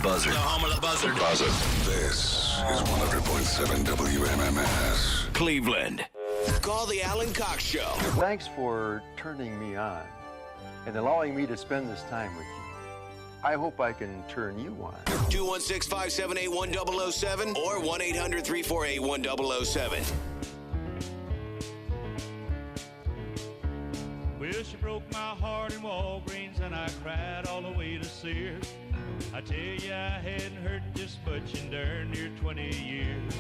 Buzzard. The home of the Buzzard. The Buzzard. This is 100.7 WMMS. Cleveland. Call the Alan Cox Show. Thanks for turning me on and allowing me to spend this time with you. I hope I can turn you on. 216-578-1007 or 1-800-348-1007. Well, she broke my heart in Walgreens and I cried all the way to Sears. I tell you, I hadn't hurt this much in darn near 20 years.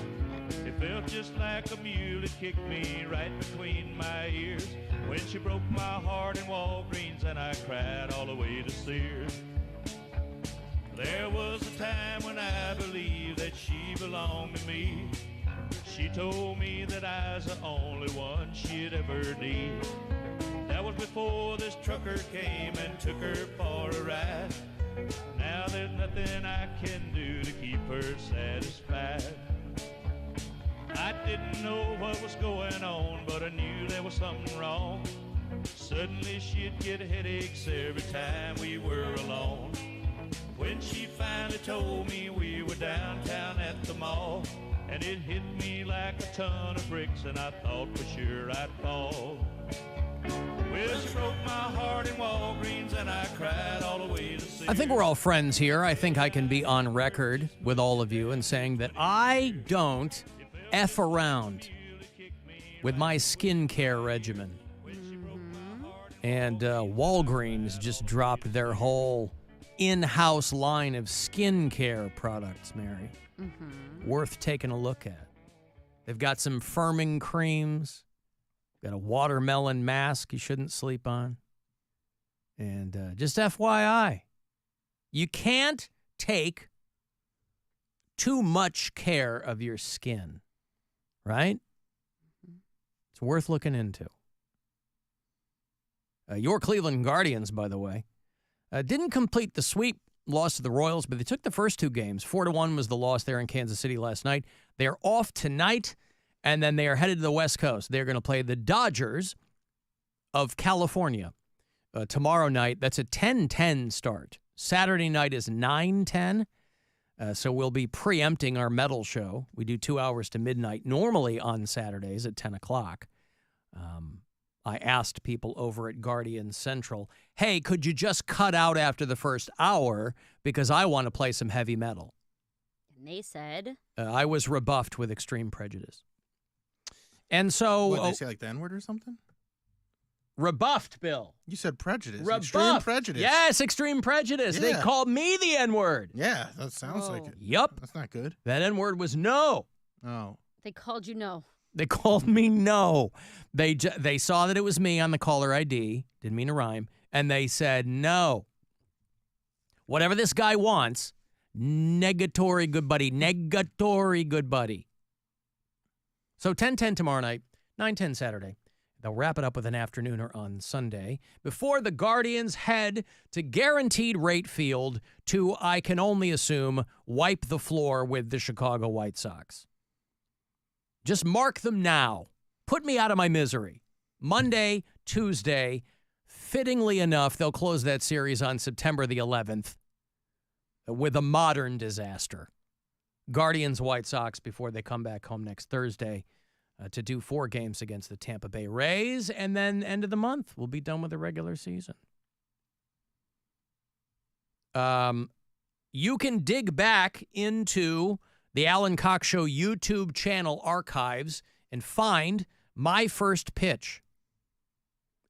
It felt just like a mule that kicked me right between my ears. When she broke my heart in Walgreens and I cried all the way to Sears. There was a time when I believed that she belonged to me. She told me that I was the only one she'd ever need. That was before this trucker came and took her for a ride. Now there's nothing I can do to keep her satisfied. I didn't know what was going on, but I knew there was something wrong. Suddenly she'd get headaches every time we were alone. When she finally told me we were downtown at the mall, and it hit me like a ton of bricks, and I thought for sure I'd fall. Well, she broke my heart in Walgreens, and I cried all the way to Sears. I think we're all friends here. I think I can be on record with all of you and saying that I don't F around with my skincare regimen. And Walgreens just dropped their whole in-house line of skincare products, Mary. Worth taking a look at. They've got some firming creams. Got a watermelon mask you shouldn't sleep on. And just FYI, you can't take too much care of your skin, right? It's worth looking into. Your Cleveland Guardians, by the way, didn't complete the sweep, loss to the Royals, but they took the first two games. 4-1 was the loss there in Kansas City last night. They're off tonight, and then they are headed to the West Coast. They're going to play the Dodgers of California tomorrow night. That's a 10:10 start. Saturday night is 9:10, so we'll be preempting our metal show. We do 2 hours to midnight, normally on Saturdays at 10 o'clock. I asked people over at Guardian Central, hey, could you just cut out after the first hour because I want to play some heavy metal? And they said? I was rebuffed with extreme prejudice. And so... What, did they say like the N-word or something? Rebuffed, Bill. You said prejudice. Rebuffed. Extreme prejudice. Yes, extreme prejudice. Yeah. They called me the N-word. Yeah, that sounds like it. Yep. That's not good. That N-word was no. Oh. They called you no. They called me no. They saw that it was me on the caller ID. Didn't mean to rhyme. And they said no. Whatever this guy wants, negatory good buddy. Negatory good buddy. So 10:10 tomorrow night, 9:10 Saturday. They'll wrap it up with an afternooner on Sunday before the Guardians head to guaranteed rate field to, I can only assume, wipe the floor with the Chicago White Sox. Just mark them now. Put me out of my misery. Monday, Tuesday, fittingly enough, they'll close that series on September the 11th with a modern disaster. Guardians, White Sox before they come back home next Thursday to do 4 games against the Tampa Bay Rays, and then end of the month, we'll be done with the regular season. You can dig back into the Alan Cox Show YouTube channel archives and find my first pitch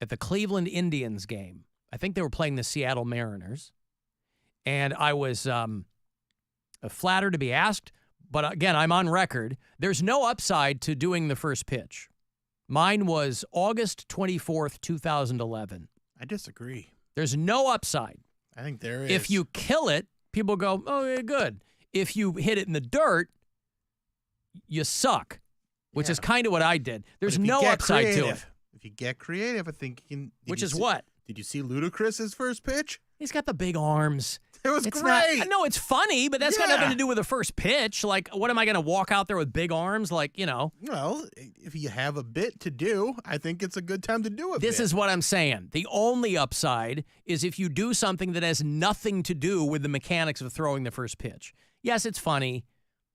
at the Cleveland Indians game. I think they were playing the Seattle Mariners. And I was flattered to be asked, but again, I'm on record. There's no upside to doing the first pitch. Mine was August 24th, 2011. I disagree. There's no upside. I think there is. If you kill it, people go, oh, yeah, good. If you hit it in the dirt, you suck, which is kind of what I did. There's no upside to it. If you get creative, I think you can. Which is what? Did you see Ludacris's first pitch? He's got the big arms. It was It's great. No, it's funny, but that's got nothing Yeah. to do with the first pitch. Like, what am I going to walk out there with big arms? Like, Well, if you have a bit to do, I think it's a good time to do it. This is what I'm saying. The only upside is if you do something that has nothing to do with the mechanics of throwing the first pitch. Yes, it's funny.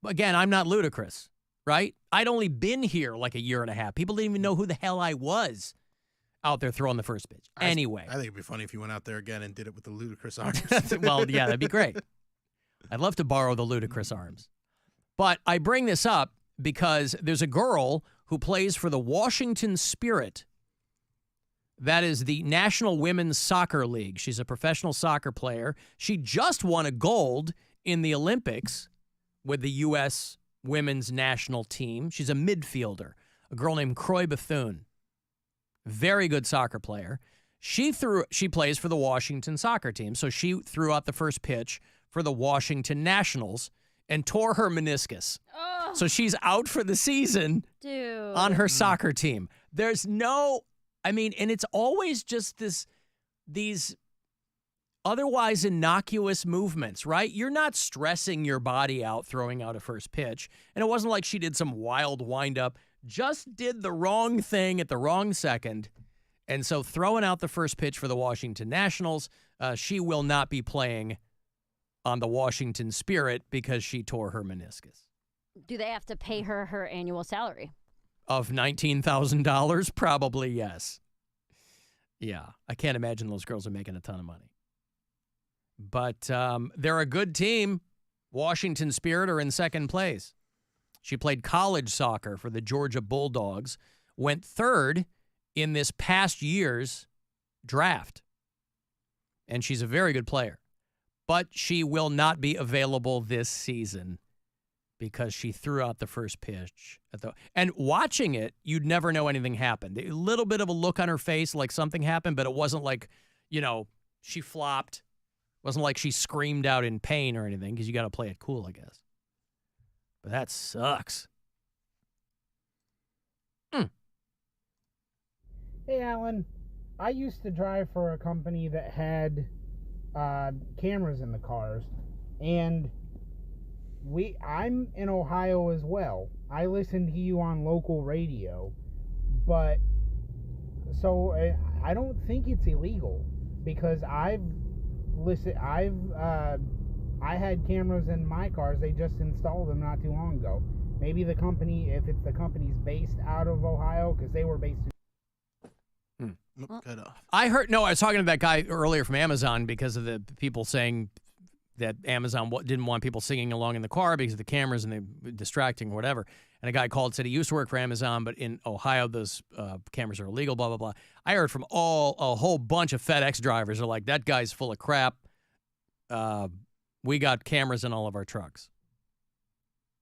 Again, I'm not Ludacris, right? I'd only been here like a year and a half. People didn't even know who the hell I was out there throwing the first pitch. Anyway. I think it'd be funny if you went out there again and did it with the Ludacris arms. Well, yeah, that'd be great. I'd love to borrow the Ludacris arms. But I bring this up because there's a girl who plays for the Washington Spirit. That is the National Women's Soccer League. She's a professional soccer player. She just won a gold in the Olympics with the U.S. women's national team. She's a midfielder, a girl named Croy Bethune. Very good soccer player. She plays for the Washington soccer team, so she threw out the first pitch for the Washington Nationals and tore her meniscus. Oh, So she's out for the season dude. on her soccer team. There's no, and it's always just these otherwise innocuous movements, right? You're not stressing your body out throwing out a first pitch. And it wasn't like she did some wild windup, just did the wrong thing at the wrong second. And so throwing out the first pitch for the Washington Nationals, she will not be playing on the Washington Spirit because she tore her meniscus. Do they have to pay her her annual salary? Of $19,000? Probably yes. Yeah, I can't imagine those girls are making a ton of money. But they're a good team. Washington Spirit are in second place. She played college soccer for the Georgia Bulldogs, went third in this past year's draft. And she's a very good player. But she will not be available this season because she threw out the first pitch. And watching it, you'd never know anything happened. A little bit of a look on her face like something happened, but it wasn't like, she flopped. It wasn't like she screamed out in pain or anything because you got to play it cool, I guess. But that sucks. Hey, Alan. I used to drive for a company that had cameras in the cars, and I'm in Ohio as well. I listen to you on local radio, but so I don't think it's illegal because I had cameras in my cars. They just installed them not too long ago. Maybe the company, if it's the company's based out of Ohio, because they were based in Cut off. I was talking to that guy earlier from Amazon because of the people saying that Amazon didn't want people singing along in the car because of the cameras and they distracting or whatever. And a guy called and said he used to work for Amazon, but in Ohio, those cameras are illegal, blah, blah, blah. I heard from a whole bunch of FedEx drivers are like, that guy's full of crap. We got cameras in all of our trucks.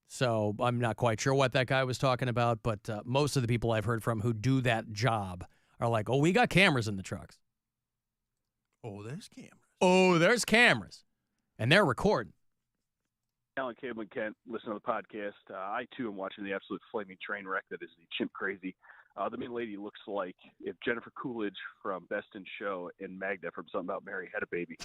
So I'm not quite sure what that guy was talking about, but most of the people I've heard from who do that job are like, oh, we got cameras in the trucks. Oh, there's cameras. Oh, there's cameras. And they're recording. Alan Cable and Kent, listen to the podcast. I, too, am watching the absolute flaming train wreck that is the Chimp Crazy. The main lady looks like if Jennifer Coolidge from Best in Show and Magda from Something About Mary had a baby.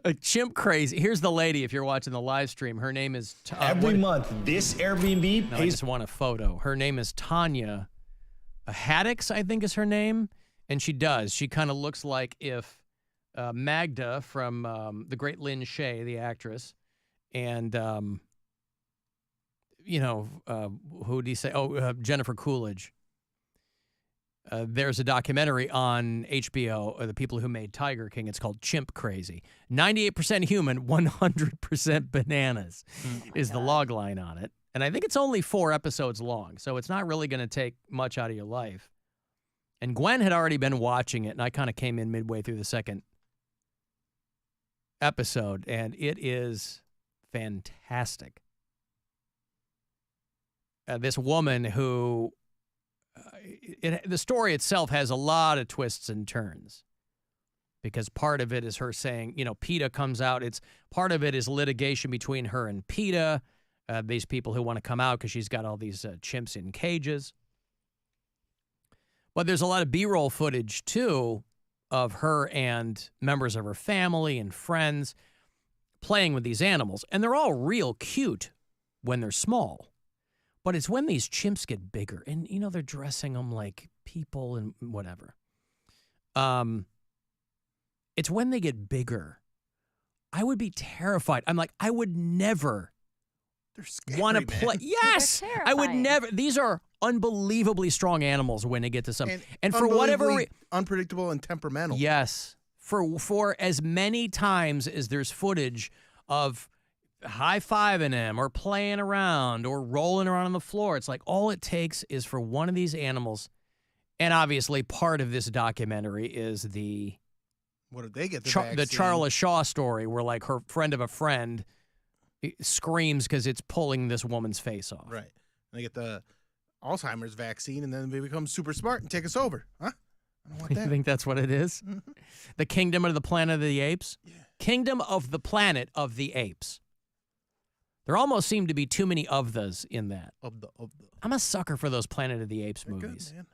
A Chimp Crazy. Here's the lady, if you're watching the live stream. Her name is... Every month, this Airbnb I pays... just want a photo. Her name is Tanya Haddix, I think is her name. And she does. She kind of looks like if Magda from the great Lynn Shay, the actress, and, who do you say? Oh, Jennifer Coolidge. There's a documentary on HBO, the people who made Tiger King. It's called Chimp Crazy. 98% human, 100% bananas is the log line on it. And I think it's only 4 episodes long, so it's not really going to take much out of your life. And Gwen had already been watching it, and I kind of came in midway through the second episode, and it is fantastic. This woman who, the story itself has a lot of twists and turns because part of it is her saying, PETA comes out. Part of it is litigation between her and PETA, these people who want to come out because she's got all these chimps in cages. But there's a lot of B-roll footage, too, of her and members of her family and friends playing with these animals. And they're all real cute when they're small. But it's when these chimps get bigger and, you know, they're dressing them like people and whatever. It's when they get bigger. I would be terrified. I'm like, I would never want to play. Yes, I would never. These are unbelievably strong animals when they get to something. And for whatever unpredictable and temperamental. Yes. For as many times as there's footage of high-fiving him or playing around or rolling around on the floor, it's like all it takes is for one of these animals. And obviously part of this documentary is the what did they get the Charla Shaw story where like her friend of a friend screams because it's pulling this woman's face off. Right. They get the Alzheimer's vaccine and then they become super smart and take us over. Huh? I don't want that. You think that's what it is? The Kingdom of the Planet of the Apes? Yeah. Kingdom of the Planet of the Apes. There almost seem to be too many of those in that. I'm a sucker for those Planet of the Apes movies. Good, man.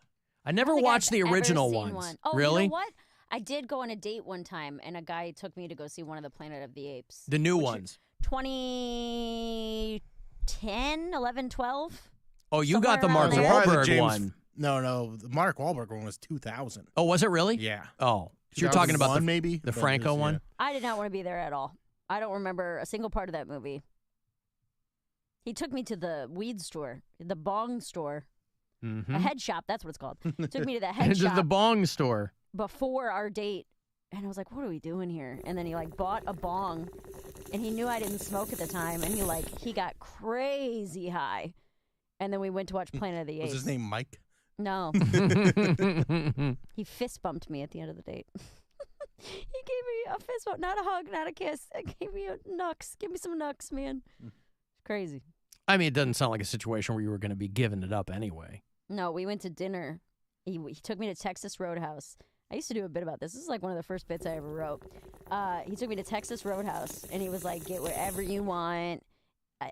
I never watched the original ones. Oh, really? You know what? I did go on a date one time, and a guy took me to go see one of the Planet of the Apes. The new ones. 2010, 11, 12. Oh, you got the Mark Wahlberg one. No, the Mark Wahlberg one was 2000. Oh, was it really? Yeah. Oh, so you're talking about the Franco one? Yeah. I did not want to be there at all. I don't remember a single part of that movie. He took me to the weed store, the bong store, a head shop. That's what it's called. Took me to the head shop. The bong store. Before our date, and I was like, what are we doing here? And then he like bought a bong, and he knew I didn't smoke at the time, and he got crazy high. And then we went to watch Planet of the Apes. Was his name Mike? No. He fist bumped me at the end of the date. He gave me a fist bump, not a hug, not a kiss. He gave me a nux. Give me some nux, man. It's crazy. I mean, it doesn't sound like a situation where you were going to be giving it up anyway. No, we went to dinner. He took me to Texas Roadhouse. I used to do a bit about this. This is like one of the first bits I ever wrote. He took me to Texas Roadhouse, and he was like, get whatever you want.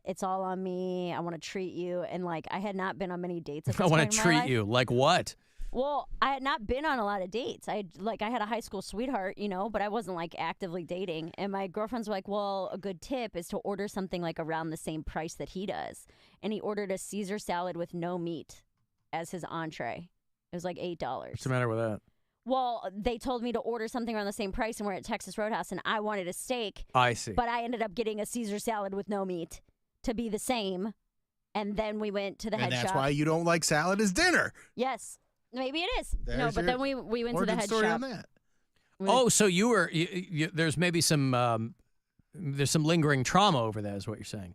It's all on me. I want to treat you. And, like, I had not been on many dates at this I point want to treat you. Like what? Well, I had not been on a lot of dates. I had a high school sweetheart, you know, but I wasn't, like, actively dating. And my girlfriends were like, well, a good tip is to order something, like, around the same price that he does. And he ordered a Caesar salad with no meat as his entree. It was like $8. What's the matter with that? Well, they told me to order something around the same price, and we're at Texas Roadhouse, and I wanted a steak. I see. But I ended up getting a Caesar salad with no meat to be the same. And then we went to the head shop. And that's why you don't like salad as dinner. Yes. Maybe it is. There's but then we went to the head story shop. on that. Oh, so you were, there's maybe some, there's some lingering trauma over that is what you're saying.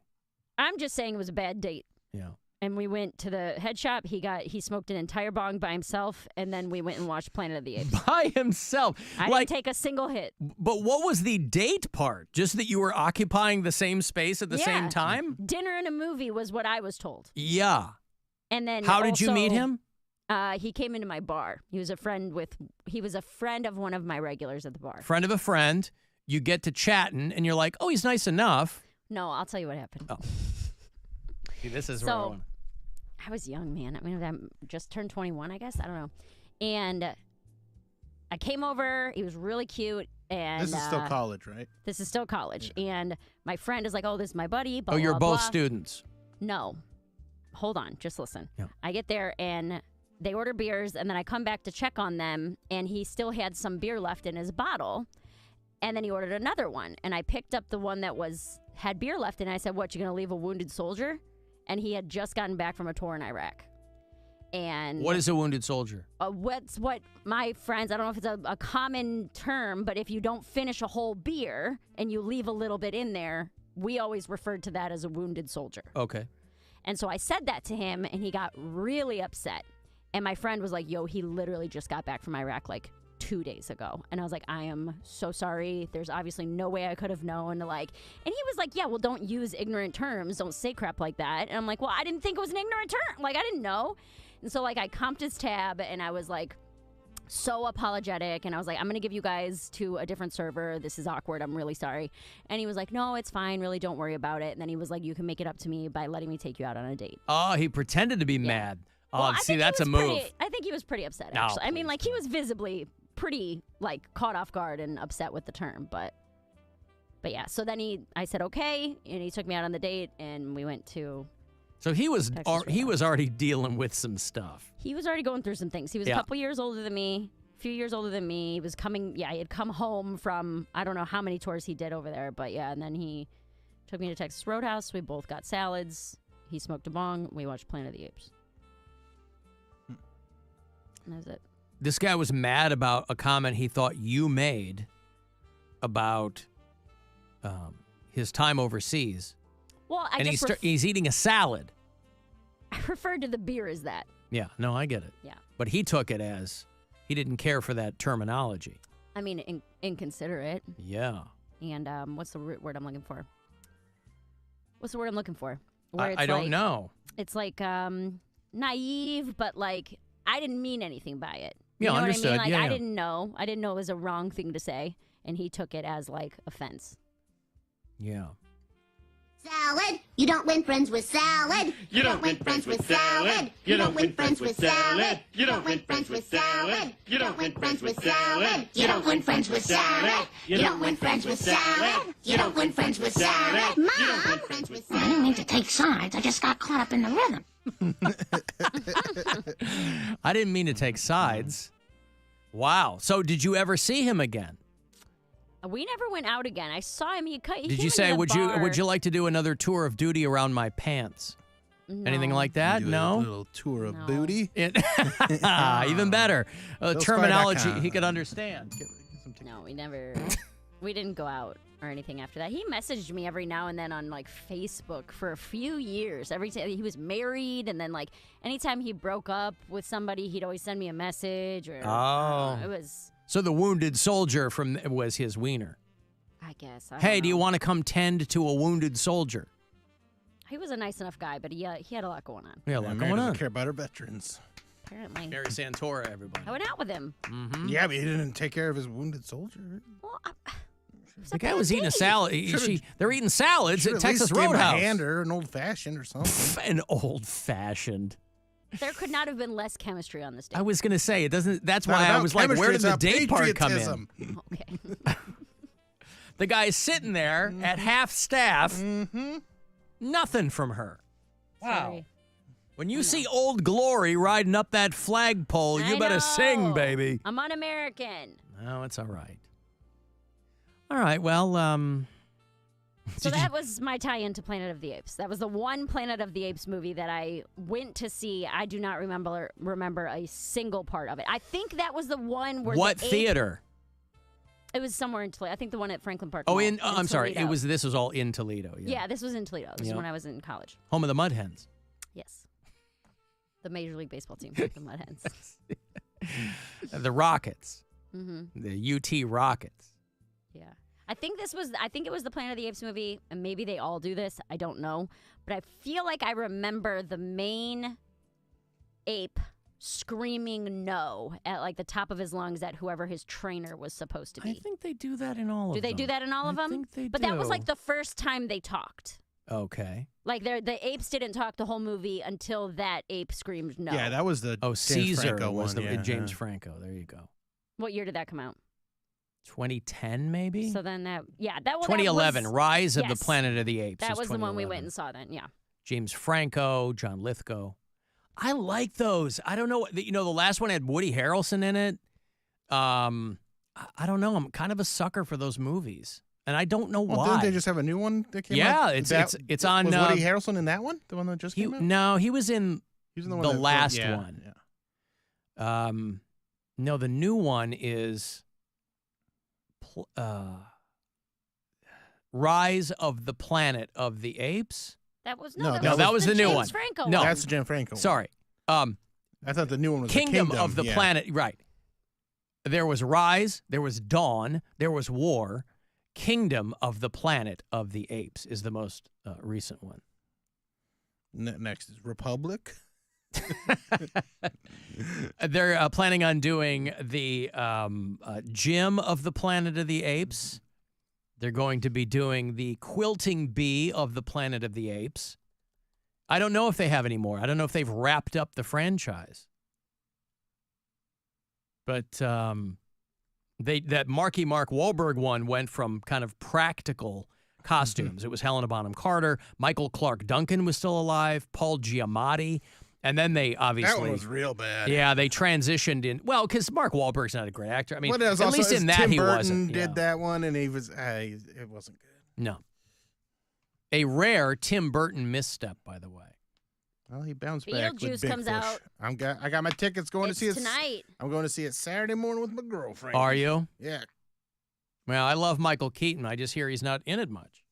I'm just saying it was a bad date. Yeah. And we went to the head shop. He smoked an entire bong by himself, and then we went and watched Planet of the Apes. By himself? I didn't take a single hit. But what was the date part? Just that you were occupying the same space at the same time? Dinner and a movie was what I was told. Yeah. And then how did you meet him? He came into my bar. He was a friend of one of my regulars at the bar. Friend of a friend. You get to chatting, and you're like, oh, he's nice enough. No, I'll tell you what happened. Oh. See, this is where I want. I was young, man. I mean, I just turned 21, I guess. I don't know. And I came over. He was really cute. And this is still college, right? This is still college. Yeah. And my friend is like, oh, this is my buddy. Blah, oh, you're blah, both blah. students. No. Hold on. Just listen. Yeah. I get there, and they order beers, and then I come back to check on them, and he still had some beer left in his bottle. And then he ordered another one. And I picked up the one that had beer left, and I said, what, you going to leave a wounded soldier? And he had just gotten back from a tour in Iraq. And what is a wounded soldier? What's what my friends, I don't know if it's a common term, but if you don't finish a whole beer and you leave a little bit in there, we always referred to that as a wounded soldier. Okay. And so I said that to him, and he got really upset. And my friend was like, yo, he literally just got back from Iraq like 2 days ago. And I was like, I am so sorry. There's obviously no way I could have known. And he was like, yeah, well, don't use ignorant terms. Don't say crap like that. And I'm like, well, I didn't think it was an ignorant term. Like, I didn't know. And so I comped his tab, and I was like so apologetic. And I was like, I'm going to give you guys to a different server. This is awkward. I'm really sorry. And he was like, no, it's fine. Really, don't worry about it. And then he was like, you can make it up to me by letting me take you out on a date. Oh, he pretended to be mad. Oh, well, see, that's a move. I think he was pretty upset, actually. I mean, like, he was visibly pretty like caught off guard and upset with the term, but yeah. So then I said okay, and he took me out on the date, and we went to. So he was already dealing with some stuff. He was already going through some things. He was a couple years older than me, a few years older than me. He was coming. Yeah, he had come home from I don't know how many tours he did over there, but yeah, and then he took me to Texas Roadhouse. We both got salads. He smoked a bong. We watched Planet of the Apes. And that was it. This guy was mad about a comment he thought you made about his time overseas. Well, he's eating a salad. I referred to the beer as that. Yeah, no, I get it. Yeah. But he took it as he didn't care for that terminology. I mean, inconsiderate. Yeah. And what's the word I'm looking for? What's the word I'm looking for? I don't know. It's like naive, but like I didn't mean anything by it. You Yeah, know understood. What I mean? Like, yeah, I didn't know. I didn't know it was a wrong thing to say, and he took it as like offense. Yeah. Salad. You don't win friends with salad. You don't win friends with salad. You don't win friends with salad. You don't win friends with salad. You don't win friends with salad. You don't win friends with salad. You don't win friends with salad. You don't win friends with salad. Mom. I didn't mean to take sides. I just got caught up in the rhythm. I didn't mean to take sides. Wow. So did you ever see him again? We never went out again. I saw him. He Did you say, would you like to do another tour of duty around my pants? No. Anything like that? Do No? A little tour of booty. Even better. Terminology Squire.com. he could understand. No, we didn't go out or anything after that. He messaged me every now and then on like Facebook for a few years. Every time he was married, and then like anytime he broke up with somebody, he'd always send me a message. Or it was. So the wounded soldier was his wiener. I guess. Hey, do you want to come tend to a wounded soldier? He was a nice enough guy, but he had a lot going on. Yeah, a lot Mary going on. doesn't care about her veterans. Apparently. Mary Santora, everybody. I went out with him. Mm-hmm. Yeah, but he didn't take care of his wounded soldier. Well, the guy was eating a salad. They're eating salads at Texas Roadhouse. A hand or an old fashioned or something. An old fashioned. There could not have been less chemistry on this date. I was gonna say it doesn't. That's why I was like, where did the date part come in? Okay. The guy's sitting there at half staff. Mm-hmm. Nothing from her. Wow. Sorry. When you see Old Glory riding up that flagpole, you better sing, baby. I'm un-American. No, it's all right. All right. Well, So that was my tie-in to Planet of the Apes. That was the one Planet of the Apes movie that I went to see. I do not remember a single part of it. I think that was the one where what theater? It was somewhere in Toledo. I think the one at Franklin Park. Oh, Mall I'm sorry. Toledo. This was all in Toledo. Yeah, this was in Toledo. This is when I was in college. Home of the Mud Hens. Yes. The Major League Baseball team, the Mud Hens. The Rockets. Mm-hmm. The UT Rockets. Yeah. I think it was the Planet of the Apes movie, and maybe they all do this. I don't know. But I feel like I remember the main ape screaming no at like the top of his lungs at whoever his trainer was supposed to be. I think they do that in all of them. Do they do that in all of them? I think they But do. that was like the first time they talked. Okay. Like the apes didn't talk the whole movie until that ape screamed no. Yeah, that was the Oh, James Caesar Franco was one. the Yeah. James Franco. There you go. What year did that come out? 2010, maybe? So then that 2011, Rise of yes. the Planet of the Apes. That was the one we 2011. went and saw then, yeah. James Franco, John Lithgow. I like those. I don't know. The last one had Woody Harrelson in it. I don't know. I'm kind of a sucker for those movies, and I don't know why. Didn't they just have a new one that came Yeah, out? it's on. Was Woody Harrelson in that one? The one that just came out? No, he was in He was in the one that- last yeah, one. Yeah. No, the new one is Rise of the Planet of the Apes. That was that was the new James one. Franco No, one. That's the James Franco one. Sorry. I thought the new one was Kingdom the of the yeah. Planet. Right. There was Rise. There was Dawn. There was War. Kingdom of the Planet of the Apes is the most recent one. Next is Republic. They're planning on doing the Gym of the Planet of the Apes. They're going to be doing the Quilting Bee of the Planet of the Apes. I don't know if they have any more. I don't know if they've wrapped up the franchise. But That Mark Wahlberg one went from kind of practical costumes. It was Helena Bonham Carter. Michael Clark Duncan was still alive. Paul Giamatti. And then they obviously... That one was real bad. Yeah, they transitioned in... Well, because Mark Wahlberg's not a great actor. I mean, Well, at least in that Tim he Burton wasn't. did that one, and he was... it wasn't good. No. A rare Tim Burton misstep, by the way. Well, he bounced back with Beetlejuice Big comes Push. out. I got my tickets going to see it tonight. I'm going to see it Saturday morning with my girlfriend. Are you? Yeah. Well, I love Michael Keaton. I just hear he's not in it much.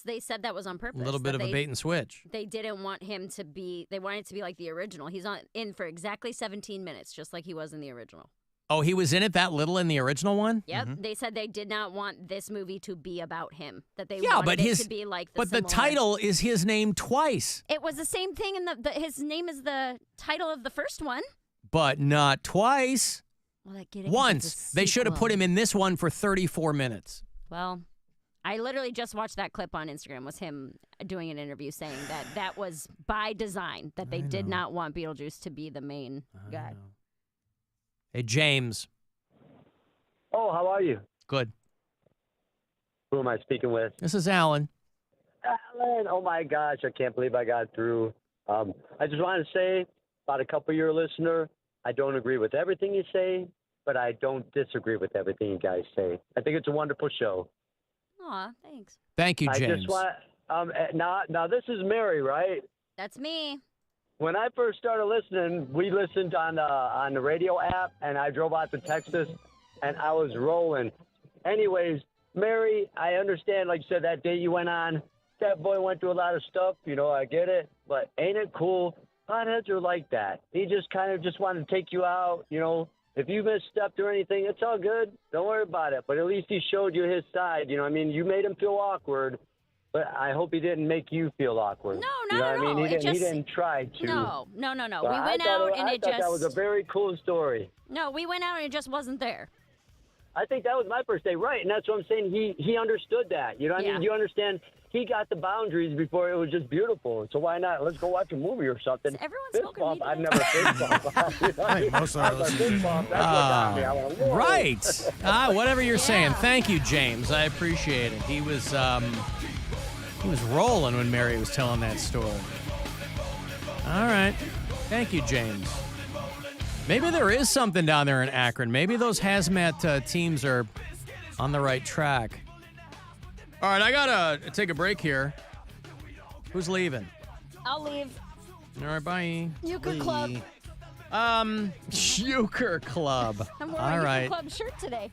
They said that was on purpose. A little bit of a bait and switch. They didn't want him to be. They wanted it to be like the original. He's in for exactly 17 minutes, just like he was in the original. Oh, he was in it that little in the original one? Yep. They said they did not want this movie to be about him. That they Yeah, wanted but it to be like the the title is his name twice. It was the same thing in his name is the title of the first one. But not twice. Well, I get it. Once. They should have put him in this one for 34 minutes. Well, I literally just watched that clip on Instagram. Was him doing an interview saying that was by design, that they did not want Beetlejuice to be the main guy. Hey, James. Oh, how are you? Good. Who am I speaking with? This is Alan. Alan, oh my gosh, I can't believe I got through. I just wanted to say, about a couple of your listener, I don't agree with everything you say, but I don't disagree with everything you guys say. I think it's a wonderful show. Aw, thanks. Thank you, James. I just want now this is Mary, right? That's me. When I first started listening, we listened on the radio app, and I drove out to Texas, and I was rolling. Anyways, Mary, I understand, like you said, that day you went on, that boy went through a lot of stuff, I get it, but ain't it cool? Potheads are like that. He just kind of just wanted to take you out, If you misstepped or anything, it's all good. Don't worry about it. But at least he showed you his side. You made him feel awkward, but I hope he didn't make you feel awkward. No, not at all. He didn't try to. No. But We went out and I thought that was a very cool story. No, we went out and it just wasn't there. I think that was my first day, right? And that's what I'm saying. He understood that. You know what I mean? You understand? He got the boundaries before it was just beautiful. So why not? Let's go watch a movie or something. Everyone's smoking weed. I've never fist bump. Most of our listeners. Right. Whatever you're saying. Thank you, James. I appreciate it. He was rolling when Mary was telling that story. All right. Thank you, James. Maybe there is something down there in Akron. Maybe those hazmat teams are on the right track. All right, I got to take a break here. Who's leaving? I'll leave. All right, bye. Euchre Club. Euchre Club. I'm wearing All a right. Euchre Club shirt today.